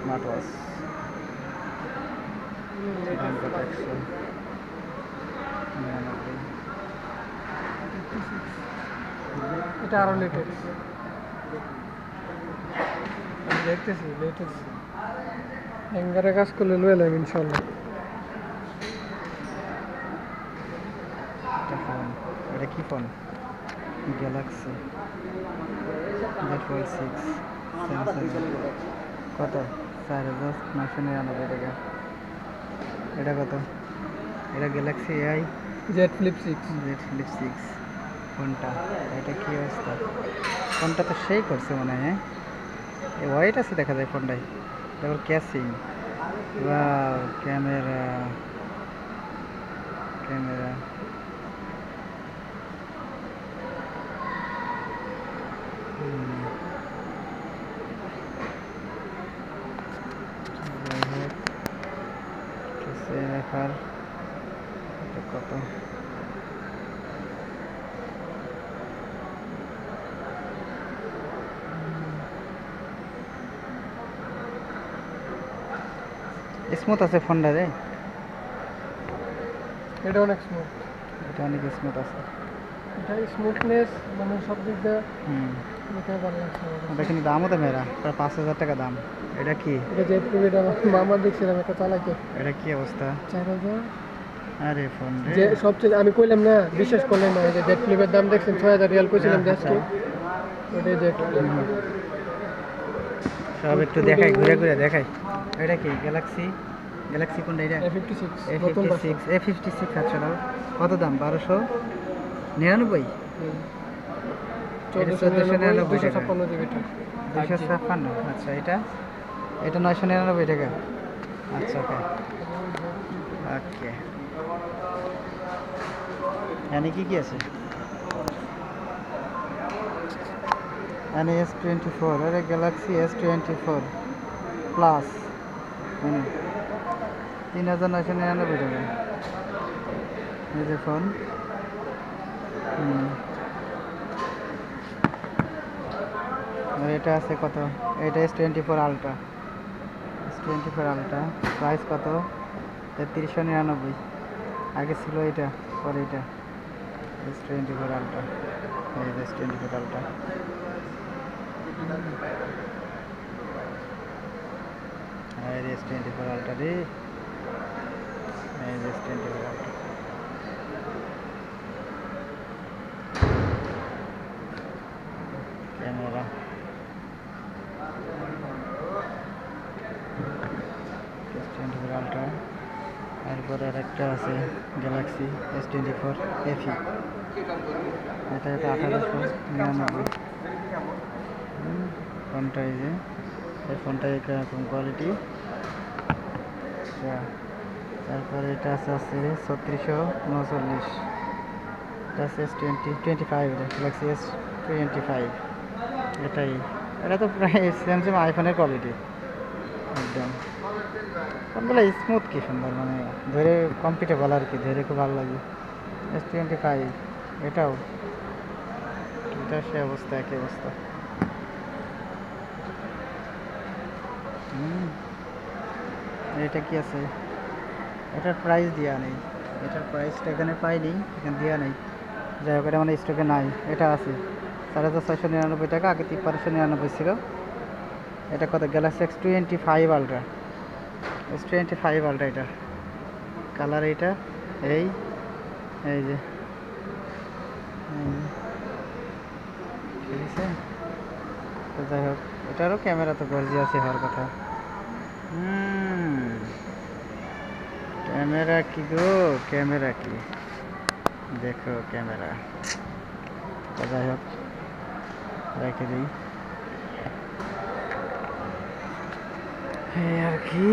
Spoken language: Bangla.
Smart watch. দাম কত? 199। এটা আরো লেটেস্ট, আমি দেখতেছি লেটেস্ট। হ্যাঙ্গারে কাজ করলে লয়ে এলাম ইনশাল্লাহ। এটা ফোন, এটা কি ফোন? Galaxy Z56 Samsung. কত? 4,999 টাকা। এটা কত? এটা Galaxy AI Z flip 6। Z56 ফোনটা। এটা কি অবস্থা? ফোনটা তো সেই করছে মনে হয়। এই হোয়াইট আছে দেখা যায় ফোনটাই। তারপর ক্যাসিং, ওয়াও, ক্যামেরা, ক্যামেরা। যাই হোক, কিছু ব্যাপার। এটা কত? স্মুথ আছে ফোনটা রে। এটা অনেক স্মুথ। এটা অনেক স্মুথ আছে। এটা স্মুথনেস মানে সব দিক দিয়ে হুম। দেখে ভালো লাগছে আমার ওটা কাছে। কিন্তু দামও তো মেরা, প্রায় 5,000 টাকা দাম। এটা কি? এটা জেড ফ্লিপ, এটা মামা দেখছিলাম একটা চালাইতে। এটা কি অবস্থা? 4,000। আরে ফোন রে। যে সবচেয়ে আমি কইলাম না, বিশ্বাস করলেন না, যে জেড ফ্লিপের দাম দেখছেন 6,000 রিয়াল কইছিলাম যে আজকে, ওটাই জেড ফ্লিপ। সব একটু দেখাই, ঘুরে ঘুরে দেখাই। এটা কি? গ্যালাক্সি, গ্যালাক্সি কোনটা এটা? A56 নতুন A56, ভার্সন। A56। আচ্ছা দাও, কত দাম? 1299। এটা 1499, 1499 টাকা। 256 জিবিটা। 256। আচ্ছা, এটা এটা 999 টাকা। আচ্ছা, ওকে ওকে। এখানে কি কি আছে? এখানে S24, আরে গ্যালাক্সি S24 প্লাস, 3,999 টাকা। এই যে ফোন। আর এটা আছে কত? এটা S24 ultra. S24 ultra price কত? 3,399। আগে ছিল এটা, পরে এটা। S24 আলট্রা, এই যে S24 আলট্রা। আর S24 আলট্রা রে, এই যে S24 ultra. Camera, S24 ultra. তারপরে আর একটা আছে গ্যালাক্সি S24 FE। এটা 1,899। ফোনটা এই যে, এই ফোনটা এরকম কোয়ালিটি। আচ্ছা, তারপরে এটা আছে 3639। এটা আছে S25, এটা গ্যালাক্সি S25। এটাই, এটা তো প্রায় স্যামসাং আইফোনের কোয়ালিটি একদম। ফোনগুলো স্মুথ, কি সুন্দর, মানে ধরে কমফর্টেবল আর কি, ধরে খুব ভালো লাগে। S25 এটাও, এটা সে অবস্থা, একই অবস্থা। এটা কি আছে? এটার প্রাইস দেওয়া নেই, এটার প্রাইসটা এখানে পাইনি, এখানে দেওয়া নেই। যাই হোক, এটা মানে স্টকে নাই। এটা আছে 4,699 টাকা, আগে 3,599 ছিল। এটা কত? Galaxy S25 ultra. S25 ultra, এটা কালার, এইটা এই এই যে, ঠিক আছে। তো যাই হোক, এটারও ক্যামেরা তো গর্জিয়াসই হওয়ার কথা। ক্যামেরা কি গো, ক্যামেরা কি, দেখো ক্যামেরা। তো যাই হোক, রেখে দিই এই আর কি।